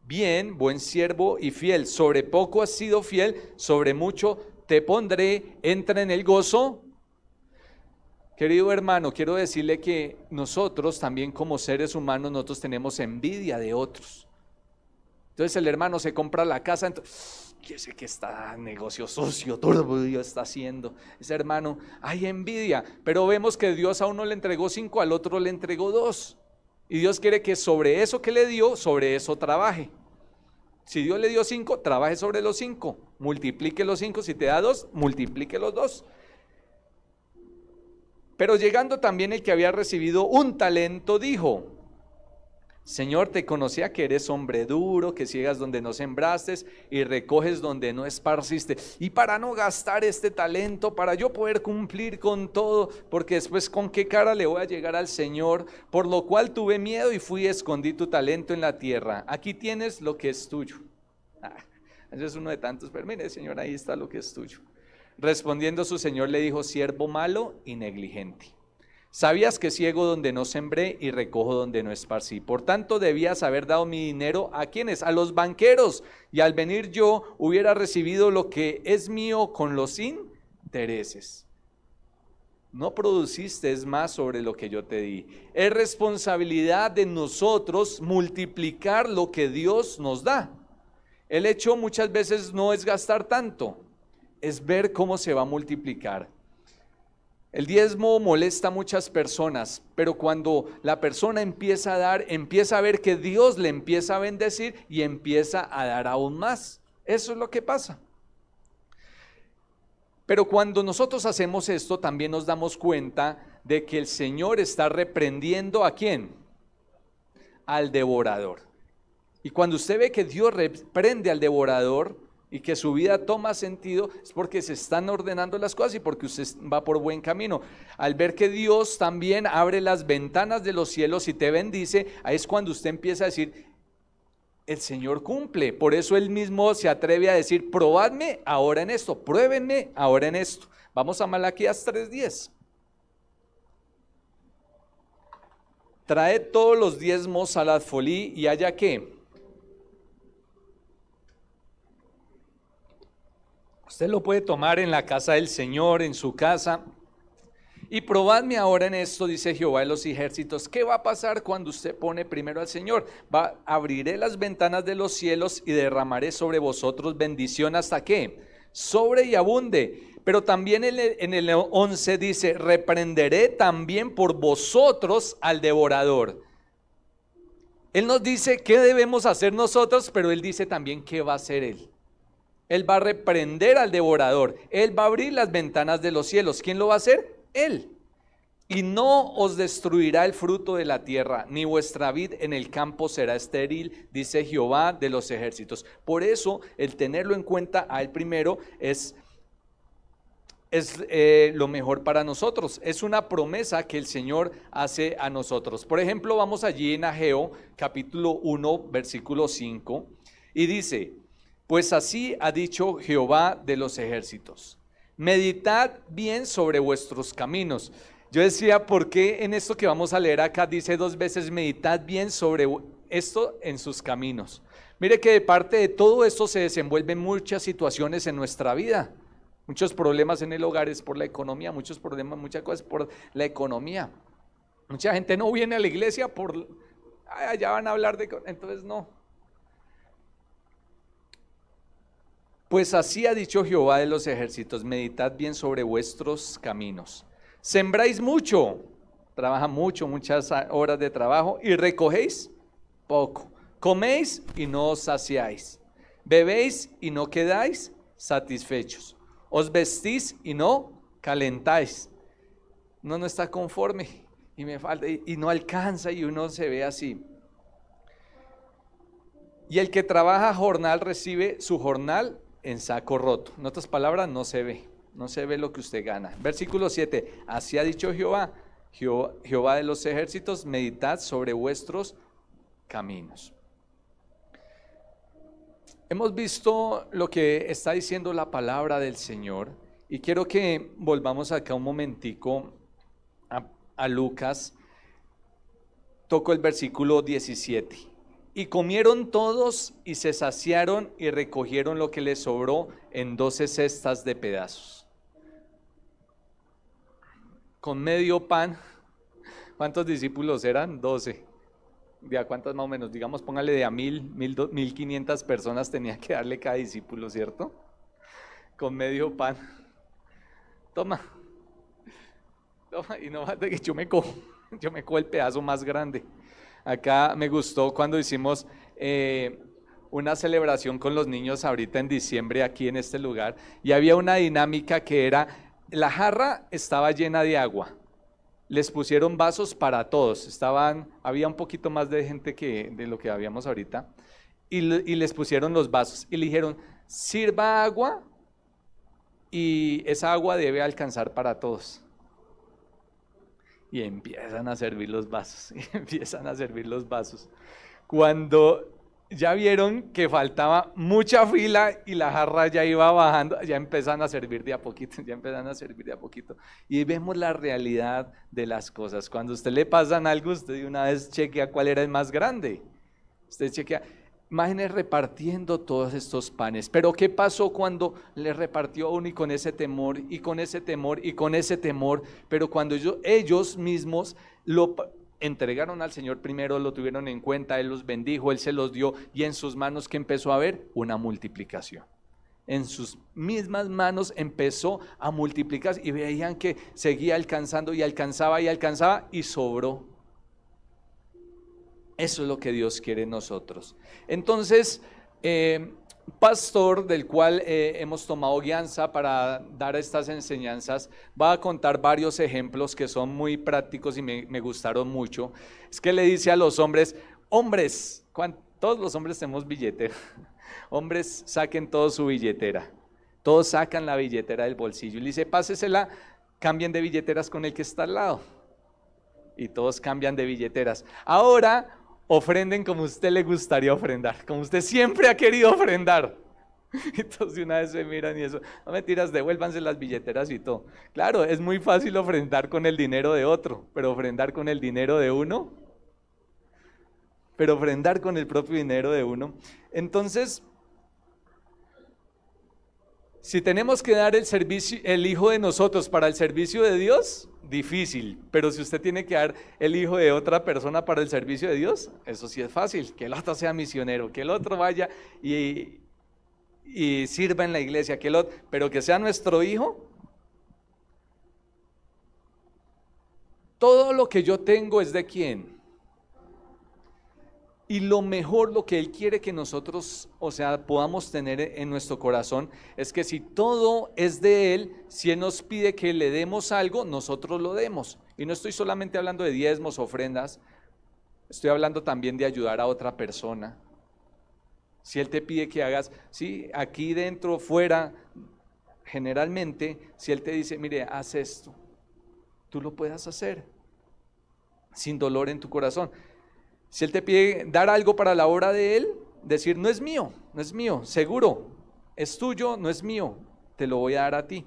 Bien, buen siervo y fiel, sobre poco has sido fiel, sobre mucho te pondré, entra en el gozo. Querido hermano, quiero decirle que nosotros también como seres humanos, nosotros tenemos envidia de otros. Entonces el hermano se compra la casa, entonces, yo sé que está negocio sucio, todo Dios está haciendo. Ese hermano, hay envidia, pero vemos que Dios a uno le entregó 5, al otro le entregó 2. Y Dios quiere que sobre eso que le dio, sobre eso trabaje. Si Dios le dio 5, trabaje sobre los 5, multiplique los 5, si te da 2, multiplique los 2. Pero llegando también el que había recibido 1 talento, dijo: Señor, te conocía que eres hombre duro, que ciegas donde no sembraste y recoges donde no esparciste. Y para no gastar este talento, para yo poder cumplir con todo, porque después con qué cara le voy a llegar al Señor, por lo cual tuve miedo y fui y escondí tu talento en la tierra. Aquí tienes lo que es tuyo. Ese es uno de tantos, pero mire, Señor, ahí está lo que es tuyo. Respondiendo su señor le dijo: siervo malo y negligente. Sabías que ciego donde no sembré y recojo donde no esparcí. Por tanto debías haber dado mi dinero ¿a quiénes? A los banqueros, y al venir yo hubiera recibido lo que es mío con los intereses. No produciste más sobre lo que yo te di. Es responsabilidad de nosotros multiplicar lo que Dios nos da. El hecho muchas veces no es gastar tanto, es ver cómo se va a multiplicar. El diezmo molesta a muchas personas, pero cuando la persona empieza a dar, empieza a ver que Dios le empieza a bendecir y empieza a dar aún más. Eso es lo que pasa. Pero cuando nosotros hacemos esto, también nos damos cuenta de que el Señor está reprendiendo ¿a quién? Al devorador. Y cuando usted ve que Dios reprende al devorador y que su vida toma sentido, es porque se están ordenando las cosas y porque usted va por buen camino. Al ver que Dios también abre las ventanas de los cielos y te bendice, ahí es cuando usted empieza a decir: el Señor cumple. Por eso Él mismo se atreve a decir: probadme ahora en esto, pruébenme ahora en esto. Vamos a Malaquías 3:10. Traed todos los diezmos al alfolí y haya que usted lo puede tomar en la casa del Señor, en su casa. Y probadme ahora en esto, dice Jehová de los ejércitos. ¿Qué va a pasar cuando usted pone primero al Señor? Abriré las ventanas de los cielos y derramaré sobre vosotros bendición hasta ¿qué? Sobre y abunde. Pero también en el 11 dice: reprenderé también por vosotros al devorador. Él nos dice qué debemos hacer nosotros, pero Él dice también qué va a hacer Él. Él va a reprender al devorador. Él va a abrir las ventanas de los cielos. ¿Quién lo va a hacer? Él. Y no os destruirá el fruto de la tierra, ni vuestra vid en el campo será estéril, dice Jehová de los ejércitos. Por eso el tenerlo en cuenta a Él primero es lo mejor para nosotros. Es una promesa que el Señor hace a nosotros. Por ejemplo, vamos allí en Ageo capítulo 1 versículo 5 y dice: pues así ha dicho Jehová de los ejércitos, meditad bien sobre vuestros caminos. Yo decía, ¿por qué en esto que vamos a leer acá dice 2 veces meditad bien sobre esto en sus caminos? Mire que de parte de todo esto se desenvuelven muchas situaciones en nuestra vida. Muchos problemas en el hogar es por la economía, muchos problemas, muchas cosas por la economía. Mucha gente no viene a la iglesia por, allá van a hablar de, entonces no. Pues así ha dicho Jehová de los ejércitos, meditad bien sobre vuestros caminos. Sembráis mucho, trabaja mucho, muchas horas de trabajo y recogéis poco. Coméis y no os saciáis. Bebéis y no quedáis satisfechos. Os vestís y no calentáis. Uno no está conforme y me falta y no alcanza y uno se ve así. Y el que trabaja jornal recibe su jornal en saco roto. En otras palabras, no se ve lo que usted gana. Versículo 7, así ha dicho Jehová, Jehová de los ejércitos, meditad sobre vuestros caminos. Hemos visto lo que está diciendo la palabra del Señor y quiero que volvamos acá un momentico a Lucas. Toco el versículo 17. Y comieron todos y se saciaron y recogieron lo que les sobró en 12 cestas de pedazos. Con medio pan, ¿cuántos discípulos eran? 12. ¿De a cuántas más o menos? Digamos, póngale de a 1,500 personas tenía que darle cada discípulo, ¿cierto? Con medio pan. Toma, y no de que yo me cojo el pedazo más grande. Acá me gustó cuando hicimos una celebración con los niños ahorita en diciembre aquí en este lugar y había una dinámica que era, la jarra estaba llena de agua, les pusieron vasos para todos, había un poquito más de gente de lo que habíamos ahorita y les pusieron los vasos y le dijeron, sirva agua y esa agua debe alcanzar para todos. Y empiezan a servir los vasos, Cuando ya vieron que faltaba mucha fila y la jarra ya iba bajando, ya empiezan a servir de a poquito, Y vemos la realidad de las cosas. Cuando a usted le pasan algo, usted de una vez chequea cuál era el más grande. Usted chequea. Imagínense repartiendo todos estos panes, pero ¿qué pasó cuando le repartió a uno y con ese temor, y con ese temor, y con ese temor? Pero cuando ellos mismos lo entregaron al Señor primero, lo tuvieron en cuenta, Él los bendijo, Él se los dio, y en sus manos, ¿qué empezó a haber? Una multiplicación. En sus mismas manos empezó a multiplicarse, y veían que seguía alcanzando, y alcanzaba, y sobró. Eso es lo que Dios quiere en nosotros. Entonces, pastor del cual hemos tomado guianza para dar estas enseñanzas, va a contar varios ejemplos que son muy prácticos y me gustaron mucho. Es que le dice a los hombres, todos los hombres tenemos billetera, hombres saquen toda su billetera, todos sacan la billetera del bolsillo y le dice, pásesela, cambien de billeteras con el que está al lado. Y todos cambian de billeteras. Ahora ofrenden como usted le gustaría ofrendar, como usted siempre ha querido ofrendar. Entonces una vez se miran y eso, no mentiras, devuélvanse las billeteras y todo. Claro, es muy fácil ofrendar con el dinero de otro, pero ofrendar con el dinero de uno, pero ofrendar con el propio dinero de uno. Entonces, si tenemos que dar el hijo de nosotros para el servicio de Dios, difícil, pero si usted tiene que dar el hijo de otra persona para el servicio de Dios, eso sí es fácil, que el otro sea misionero, que el otro vaya y sirva en la iglesia, pero que sea nuestro hijo. Todo lo que yo tengo es de quién. Y lo mejor, lo que Él quiere que nosotros, podamos tener en nuestro corazón, es que si todo es de Él, si Él nos pide que le demos algo, nosotros lo demos. Y no estoy solamente hablando de diezmos, ofrendas, estoy hablando también de ayudar a otra persona. Si Él te pide que hagas, sí, aquí dentro, fuera, generalmente, si Él te dice, mire, haz esto, tú lo puedas hacer, sin dolor en tu corazón. Si Él te pide dar algo para la obra de Él, decir, no es mío, seguro, es tuyo, no es mío, te lo voy a dar a ti.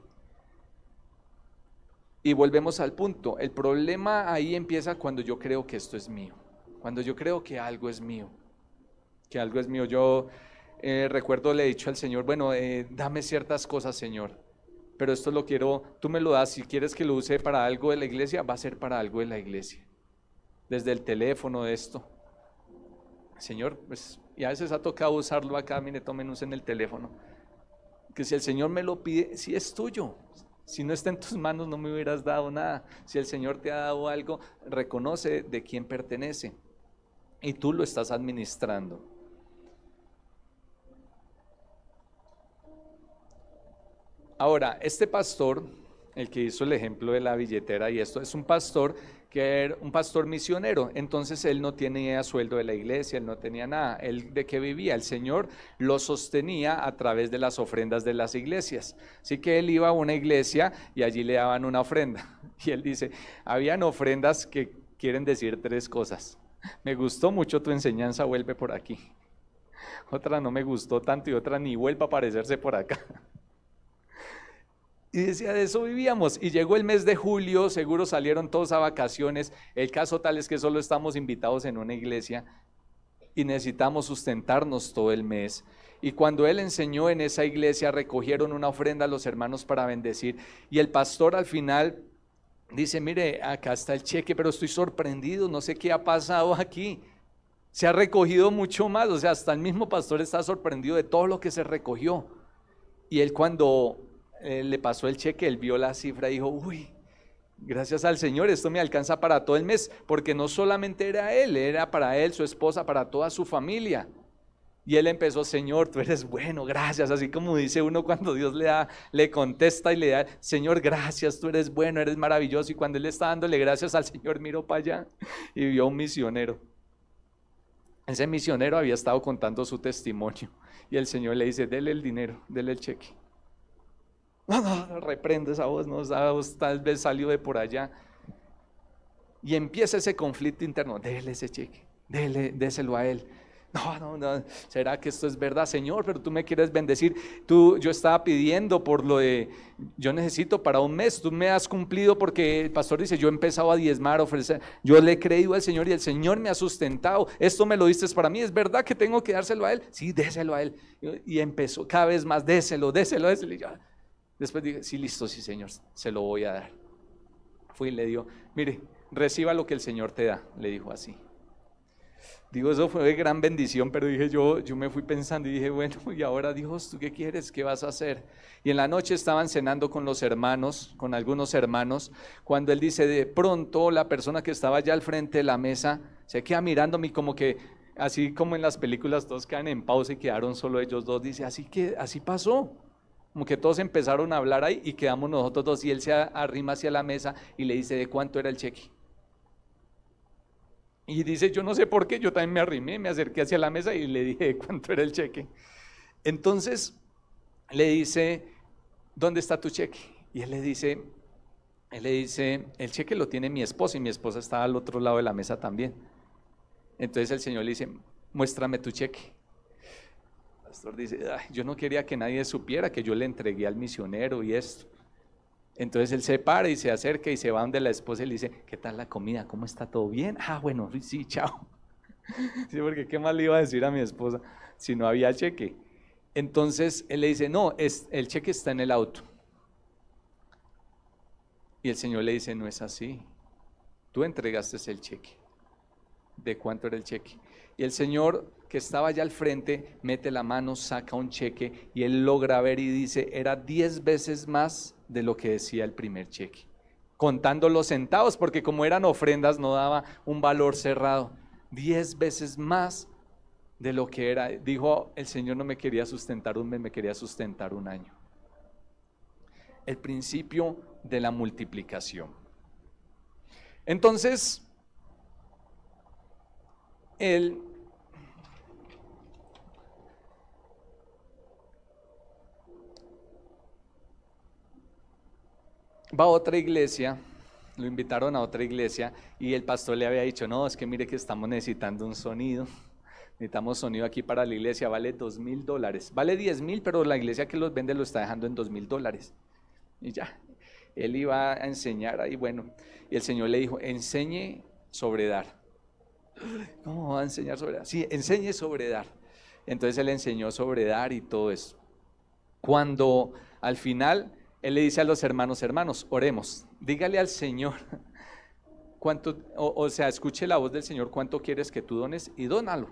Y volvemos al punto, el problema ahí empieza cuando yo creo que esto es mío, cuando yo creo que algo es mío, Yo recuerdo, le he dicho al Señor, bueno, dame ciertas cosas, Señor, pero esto lo quiero, tú me lo das, si quieres que lo use para algo de la iglesia, va a ser para algo de la iglesia. Desde el teléfono de esto, Señor, pues, y a veces ha tocado usarlo acá, mire, usen el teléfono, que si el Señor me lo pide, si es tuyo, si no está en tus manos no me hubieras dado nada, si el Señor te ha dado algo, reconoce de quién pertenece, y tú lo estás administrando. Ahora, este pastor, el que hizo el ejemplo de la billetera y esto, es un pastor que era un pastor misionero. Entonces él no tenía sueldo de la iglesia, él no tenía nada. ¿Él de qué vivía? El Señor lo sostenía a través de las ofrendas de las iglesias. Así que él iba a una iglesia y allí le daban una ofrenda. Y él dice, habían ofrendas que quieren decir tres cosas. Me gustó mucho tu enseñanza, vuelve por aquí. Otra no me gustó tanto y otra ni vuelva a aparecerse por acá. Y decía, de eso vivíamos. Y llegó el mes de julio, seguro salieron todos a vacaciones. El caso tal es que solo estamos invitados en una iglesia y necesitamos sustentarnos todo el mes. Y cuando él enseñó en esa iglesia, recogieron una ofrenda a los hermanos para bendecir. Y el pastor al final dice, mire, acá está el cheque, pero estoy sorprendido, no sé qué ha pasado aquí. Se ha recogido mucho más, o sea, hasta el mismo pastor está sorprendido de todo lo que se recogió. Y él cuando le pasó el cheque, él vio la cifra y dijo, uy, gracias al Señor, esto me alcanza para todo el mes, porque no solamente era para él, su esposa, para toda su familia. Y él empezó, Señor, tú eres bueno, gracias, así como dice uno cuando Dios le contesta y le da, Señor, gracias, tú eres bueno, eres maravilloso. Y cuando él está dándole gracias al Señor, miró para allá y vio a un misionero. Ese misionero había estado contando su testimonio y el Señor le dice, dele el dinero, dele el cheque. No, reprende esa voz, no, esa voz tal vez salió de por allá. Y empieza ese conflicto interno, dele ese cheque, déselo a él. No, ¿será que esto es verdad, Señor? Pero tú me quieres bendecir. Yo estaba pidiendo por lo de, yo necesito para un mes, tú me has cumplido porque el pastor dice, yo he empezado a diezmar, a ofrecer, yo le he creído al Señor y el Señor me ha sustentado, esto me lo diste para mí, ¿es verdad que tengo que dárselo a él? Sí, déselo a él. Y empezó cada vez más, déselo. Y yo, después dije, sí, listo, sí, Señor, se lo voy a dar. Fui y le dio, mire, reciba lo que el Señor te da, le dijo así. Digo, eso fue de gran bendición, pero dije yo me fui pensando y dije, bueno, y ahora Dios, ¿tú qué quieres? ¿Qué vas a hacer? Y en la noche estaban cenando con los hermanos, con algunos hermanos, cuando él dice, de pronto la persona que estaba allá al frente de la mesa se queda mirándome como que, así como en las películas todos quedan en pausa y quedaron solo ellos dos, dice, así pasó. Como que todos empezaron a hablar ahí y quedamos nosotros dos y él se arrima hacia la mesa y le dice, ¿de cuánto era el cheque? Y dice, yo no sé por qué, yo también me arrimé, me acerqué hacia la mesa y le dije cuánto era el cheque. Entonces le dice, ¿dónde está tu cheque? Y él le dice, el cheque lo tiene mi esposa y mi esposa está al otro lado de la mesa también. Entonces el Señor le dice, muéstrame tu cheque. El pastor dice, yo no quería que nadie supiera que yo le entregué al misionero y esto. Entonces él se para y se acerca y se va donde la esposa y le dice, ¿qué tal la comida? ¿Cómo está? ¿Todo bien? Bueno, sí, chao. Sí, porque ¿qué más le iba a decir a mi esposa si no había cheque? Entonces él le dice, no, el cheque está en el auto. Y el Señor le dice, no es así. Tú entregaste el cheque. ¿De cuánto era el cheque? Y el Señor, que estaba allá al frente, mete la mano, saca un cheque y él logra ver y dice, era 10 veces más de lo que decía el primer cheque, contando los centavos, porque como eran ofrendas no daba un valor cerrado, 10 veces más de lo que era. Dijo, el Señor no me quería sustentar un mes, me quería sustentar un año. El principio de la multiplicación. Entonces, él va a otra iglesia, lo invitaron a otra iglesia y el pastor le había dicho, no, es que mire que estamos necesitando un sonido, necesitamos sonido aquí para la iglesia, vale $2,000, vale 10,000, pero la iglesia que los vende lo está dejando en $2,000. Y ya, él iba a enseñar ahí, bueno, y el Señor le dijo, enseñe sobre dar. ¿Cómo va a enseñar sobre dar? Sí, enseñe sobre dar. Entonces él enseñó sobre dar y todo eso. Cuando al final él le dice a los hermanos, oremos, dígale al Señor cuánto, o sea, escuche la voz del Señor, cuánto quieres que tú dones y dónalo.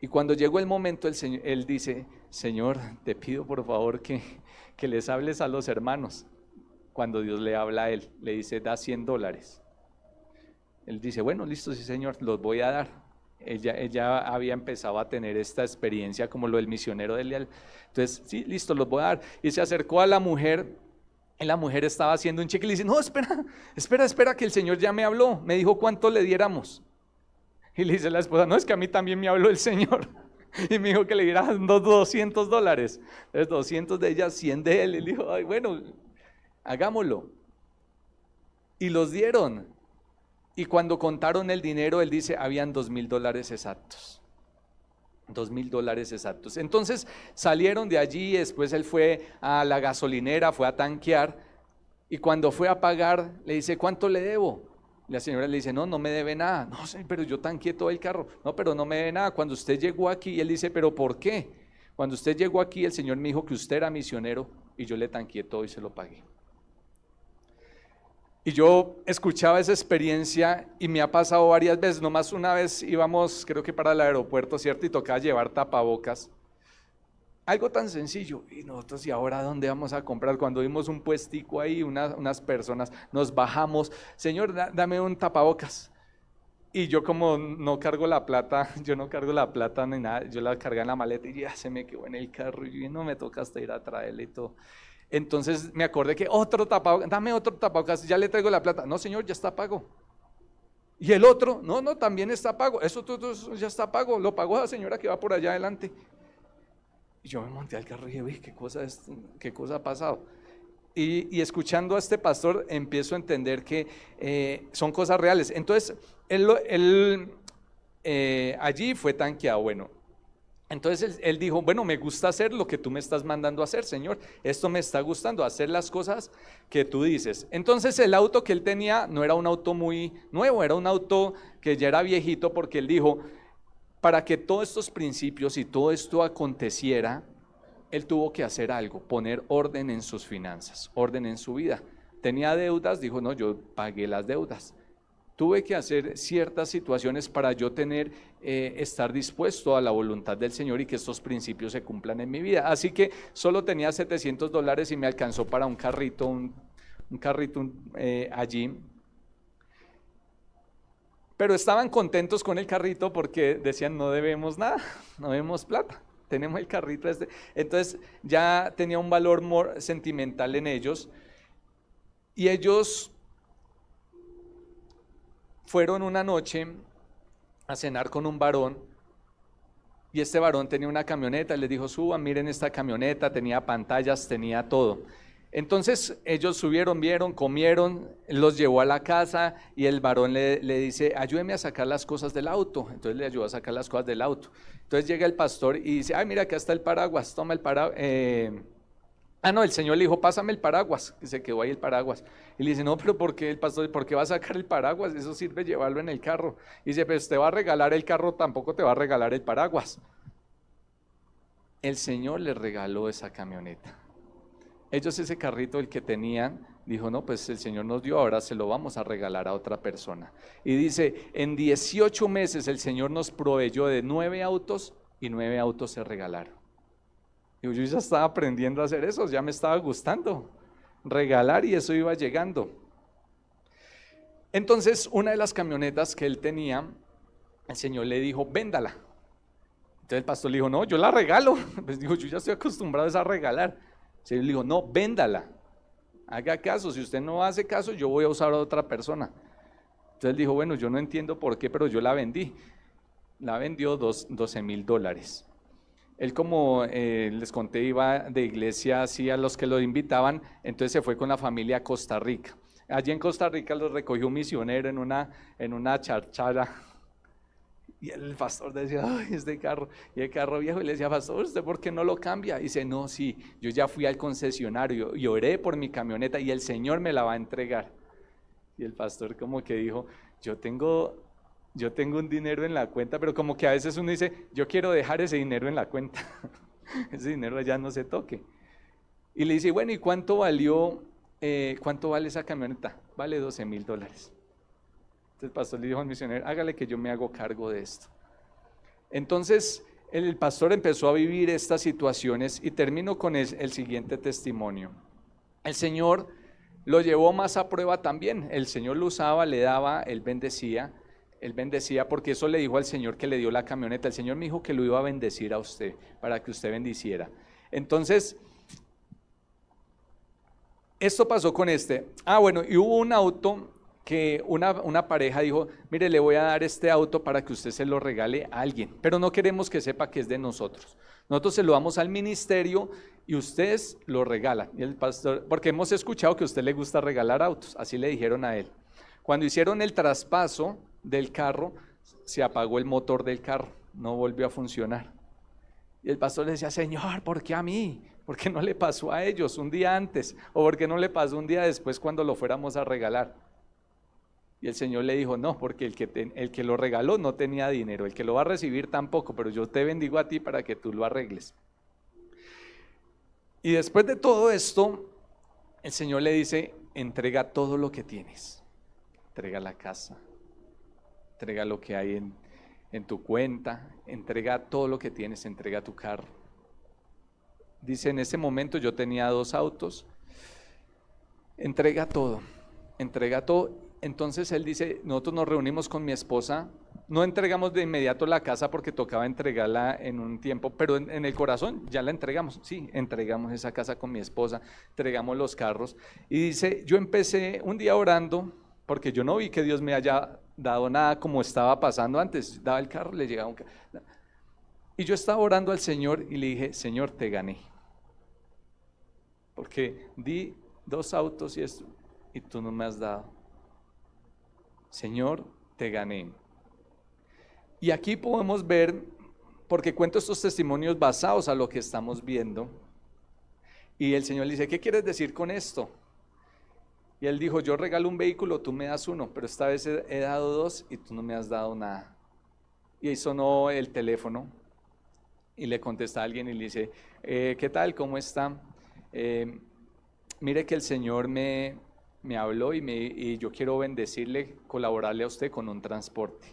Y cuando llegó el momento, él dice, Señor, te pido por favor que les hables a los hermanos. Cuando Dios le habla a él, le dice, da $100. Él dice, bueno, listo, sí, Señor, los voy a dar. Ella había empezado a tener esta experiencia como lo del misionero del leal. Entonces, sí, listo, los voy a dar. Y se acercó a la mujer, y la mujer estaba haciendo un cheque y le dice, no, espera, que el Señor ya me habló, me dijo cuánto le diéramos. Y le dice la esposa, no, es que a mí también me habló el Señor. Y me dijo que le diera $200. Entonces 200 de ella, 100 de él. Y le dijo, ay, bueno, hagámoslo. Y los dieron. Y cuando contaron el dinero, él dice, habían $2,000 exactos. $2,000 exactos. Entonces salieron de allí, después él fue a la gasolinera, fue a tanquear. Y cuando fue a pagar, le dice, ¿cuánto le debo? La señora le dice, no me debe nada. No sé, pero yo tanqueé todo el carro. No, pero no me debe nada. Cuando usted llegó aquí, él dice, ¿pero por qué? Cuando usted llegó aquí, el Señor me dijo que usted era misionero y yo le tanqueé todo y se lo pagué. Y yo escuchaba esa experiencia y me ha pasado varias veces. Nomás una vez íbamos, creo que para el aeropuerto, ¿cierto? Y tocaba llevar tapabocas. Algo tan sencillo. Y nosotros, ¿y ahora dónde vamos a comprar? Cuando vimos un puestico ahí, unas personas, nos bajamos. Señor, dame un tapabocas. Y yo como no cargo la plata, yo no cargo la plata ni nada, yo la cargué en la maleta y ya se me quedó en el carro y no me toca hasta ir a traerle y todo. Entonces me acordé que otro tapabocas, dame otro tapabocas, ya le traigo la plata. No, señor, ya está pago. Y el otro, no, también está pago. Eso ya está pago, lo pagó la señora que va por allá adelante. Y yo me monté al carro y dije, uy, ¿qué cosa ha pasado? Y escuchando a este pastor empiezo a entender que son cosas reales. Entonces, él allí fue tanqueado, bueno. Entonces él dijo, bueno, me gusta hacer lo que tú me estás mandando a hacer, Señor. Esto me está gustando, hacer las cosas que tú dices. Entonces el auto que él tenía no era un auto muy nuevo, era un auto que ya era viejito, porque él dijo, para que todos estos principios y todo esto aconteciera, él tuvo que hacer algo, poner orden en sus finanzas, orden en su vida. Tenía deudas, dijo, no, yo pagué las deudas. Tuve que hacer ciertas situaciones para yo estar dispuesto a la voluntad del Señor y que estos principios se cumplan en mi vida. Así que solo tenía $700 y me alcanzó para un carrito, un carrito allí. Pero estaban contentos con el carrito porque decían, no debemos nada, no debemos plata, tenemos el carrito este. Entonces ya tenía un valor sentimental en ellos. Y ellos fueron una noche a cenar con un varón y este varón tenía una camioneta, les dijo, suban, miren esta camioneta, tenía pantallas, tenía todo. Entonces ellos subieron, vieron, comieron, los llevó a la casa y el varón le dice, ayúdeme a sacar las cosas del auto. Entonces le ayudó a sacar las cosas del auto. Entonces llega el pastor y dice, ay, mira, acá está el paraguas, toma el paraguas. No, el Señor le dijo, pásame el paraguas, que se quedó ahí el paraguas. Y le dice, no, pero ¿por qué el pastor, por qué va a sacar el paraguas? Eso sirve llevarlo en el carro. Y dice, pero usted va a regalar el carro, tampoco te va a regalar el paraguas. El Señor le regaló esa camioneta. Ellos ese carrito, el que tenían, dijo, no, pues el Señor nos dio, ahora se lo vamos a regalar a otra persona. Y dice, en 18 meses el Señor nos proveyó de 9 autos y 9 autos se regalaron. Yo ya estaba aprendiendo a hacer eso, ya me estaba gustando regalar y eso iba llegando. Entonces una de las camionetas que él tenía, el Señor le dijo, véndala. Entonces el pastor le dijo, no, yo la regalo. Pues dijo, yo ya estoy acostumbrado a regalar. El Señor le dijo, no, véndala, haga caso, si usted no hace caso yo voy a usar a otra persona. Entonces él dijo, bueno, yo no entiendo por qué, pero yo la vendí. La vendió $12,000. Él, como les conté, iba de iglesia así a los que lo invitaban, entonces se fue con la familia a Costa Rica. Allí en Costa Rica los recogió un misionero en una charchara. Y el pastor decía, ay, este carro, y el carro viejo, y le decía, pastor, ¿usted por qué no lo cambia? Y dice, no, sí, yo ya fui al concesionario y oré por mi camioneta y el Señor me la va a entregar. Y el pastor como que dijo, yo tengo un dinero en la cuenta, pero como que a veces uno dice, yo quiero dejar ese dinero en la cuenta, ese dinero ya no se toque. Y le dice, bueno, ¿y cuánto vale esa camioneta? Vale $12,000. Entonces el pastor le dijo al misionero, hágale que yo me hago cargo de esto. Entonces el pastor empezó a vivir estas situaciones y terminó con el siguiente testimonio. El Señor lo llevó más a prueba también, el Señor lo usaba, le daba, él bendecía. Él bendecía porque eso le dijo al Señor que le dio la camioneta. El Señor me dijo que lo iba a bendecir a usted para que usted bendiciera. Entonces, esto pasó con este. Bueno, y hubo un auto que una pareja dijo, mire, le voy a dar este auto para que usted se lo regale a alguien, pero no queremos que sepa que es de nosotros. Nosotros se lo damos al ministerio y ustedes lo regalan. Y el pastor, porque hemos escuchado que a usted le gusta regalar autos, así le dijeron a él. Cuando hicieron el traspaso del carro, se apagó el motor del carro, no volvió a funcionar. Y el pastor le decía, Señor, ¿por qué a mí? ¿Por qué no le pasó a ellos un día antes? ¿O por qué no le pasó un día después cuando lo fuéramos a regalar? Y el Señor le dijo, no, porque el que lo regaló no tenía dinero, el que lo va a recibir tampoco, pero yo te bendigo a ti para que tú lo arregles. Y después de todo esto, el Señor le dice, entrega todo lo que tienes, entrega la casa, entrega lo que hay en tu cuenta, entrega todo lo que tienes, entrega tu carro. Dice, en ese momento yo tenía 2 autos, entrega todo. Entonces él dice, nosotros nos reunimos con mi esposa, no entregamos de inmediato la casa porque tocaba entregarla en un tiempo, pero en el corazón ya la entregamos, sí, entregamos esa casa con mi esposa, entregamos los carros. Y dice, yo empecé un día orando, porque yo no vi que Dios me haya dado nada como estaba pasando antes, daba el carro, le llegaba un carro. Y yo estaba orando al Señor y le dije, Señor, te gané, porque di 2 autos y tú no me has dado. Señor, te gané. Y aquí podemos ver, porque cuento estos testimonios basados a lo que estamos viendo, y el Señor le dice, ¿qué quieres decir con esto? Y él dijo, yo regalo un vehículo, tú me das 1, pero esta vez he dado 2 y tú no me has dado nada. Y ahí sonó el teléfono y le contesta a alguien y le dice, ¿qué tal? ¿Cómo está? Mire que el Señor me habló y yo quiero bendecirle, colaborarle a usted con un transporte.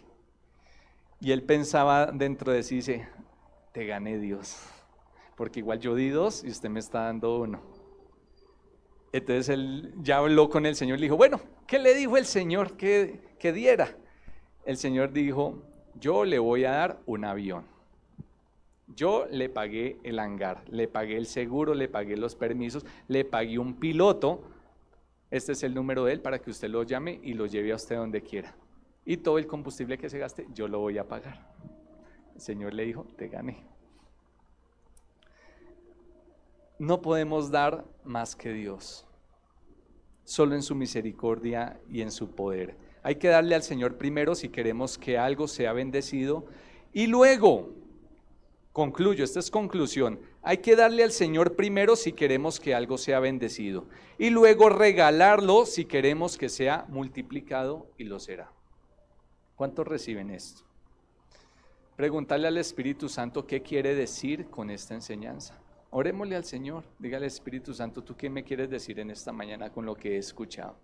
Y él pensaba dentro de sí, dice, te gané, Dios, porque igual yo di 2 y usted me está dando 1. Entonces él ya habló con el Señor y le dijo, bueno, ¿qué le dijo el Señor que diera? El Señor dijo, yo le voy a dar un avión. Yo le pagué el hangar, le pagué el seguro, le pagué los permisos, le pagué un piloto. Este es el número de él para que usted lo llame y lo lleve a usted donde quiera. Y todo el combustible que se gaste, yo lo voy a pagar. El Señor le dijo, te gané. No podemos dar más que Dios, solo en su misericordia y en su poder. Hay que darle al Señor primero si queremos que algo sea bendecido. Y luego, concluyo, esta es conclusión, hay que darle al Señor primero si queremos que algo sea bendecido. Y luego regalarlo si queremos que sea multiplicado y lo será. ¿Cuántos reciben esto? Preguntarle al Espíritu Santo qué quiere decir con esta enseñanza. Orémosle al Señor, dígale Espíritu Santo, ¿tú qué me quieres decir en esta mañana con lo que he escuchado?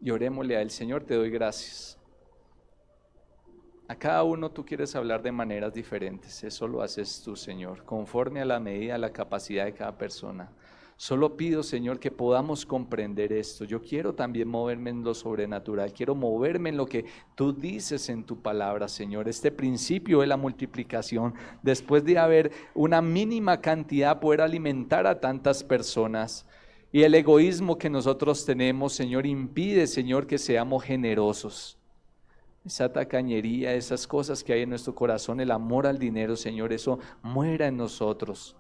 Y orémosle a él, Señor, te doy gracias. A cada uno tú quieres hablar de maneras diferentes, eso lo haces tú, Señor, conforme a la medida, a la capacidad de cada persona. Solo pido, Señor, que podamos comprender esto. Yo quiero también moverme en lo sobrenatural, quiero moverme en lo que tú dices en tu palabra, Señor. Este principio de la multiplicación, después de haber una mínima cantidad, poder alimentar a tantas personas. Y el egoísmo que nosotros tenemos, Señor, impide, Señor, que seamos generosos. Esa tacañería, esas cosas que hay en nuestro corazón, el amor al dinero, Señor, eso muera en nosotros.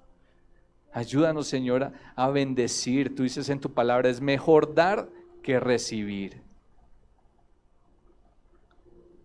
Ayúdanos, Señor, a bendecir. Tú dices en tu palabra, es mejor dar que recibir.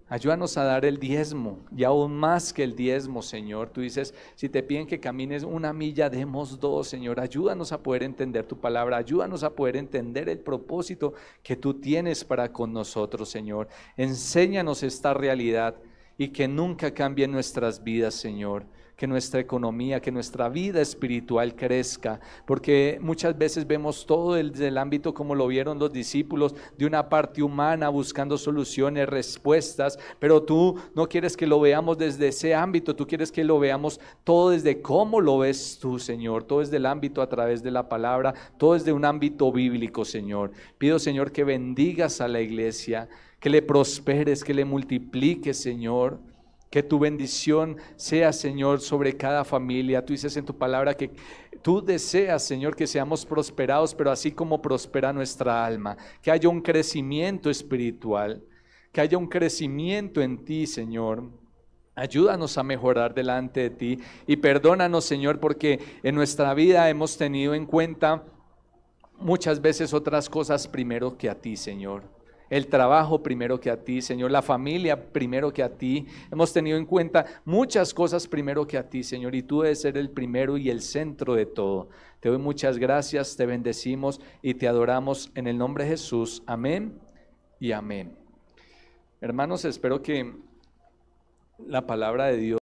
Ayúdanos a dar el diezmo y aún más que el diezmo, Señor. Tú dices, si te piden que camines 1 milla, demos 2, Señor. Ayúdanos a poder entender tu palabra. Ayúdanos a poder entender el propósito que tú tienes para con nosotros, Señor. Enséñanos esta realidad y que nunca cambie nuestras vidas, Señor. que nuestra economía, que nuestra vida espiritual crezca, porque muchas veces vemos todo desde el ámbito como lo vieron los discípulos, de una parte humana buscando soluciones, respuestas, pero tú no quieres que lo veamos desde ese ámbito, tú quieres que lo veamos todo desde cómo lo ves tú, Señor, todo desde el ámbito a través de la palabra, todo desde un ámbito bíblico, Señor. Pido, Señor, que bendigas a la iglesia, que le prosperes, que le multipliques, Señor, que tu bendición sea, Señor, sobre cada familia. Tú dices en tu palabra que tú deseas, Señor, que seamos prosperados, pero así como prospera nuestra alma, que haya un crecimiento espiritual, que haya un crecimiento en ti, Señor. Ayúdanos a mejorar delante de ti y perdónanos, Señor, porque en nuestra vida hemos tenido en cuenta muchas veces otras cosas primero que a ti, Señor. El trabajo primero que a ti, Señor, la familia primero que a ti. Hemos tenido en cuenta muchas cosas primero que a ti, Señor, y tú debes ser el primero y el centro de todo. Te doy muchas gracias, te bendecimos y te adoramos en el nombre de Jesús. Amén y amén. Hermanos, espero que la palabra de Dios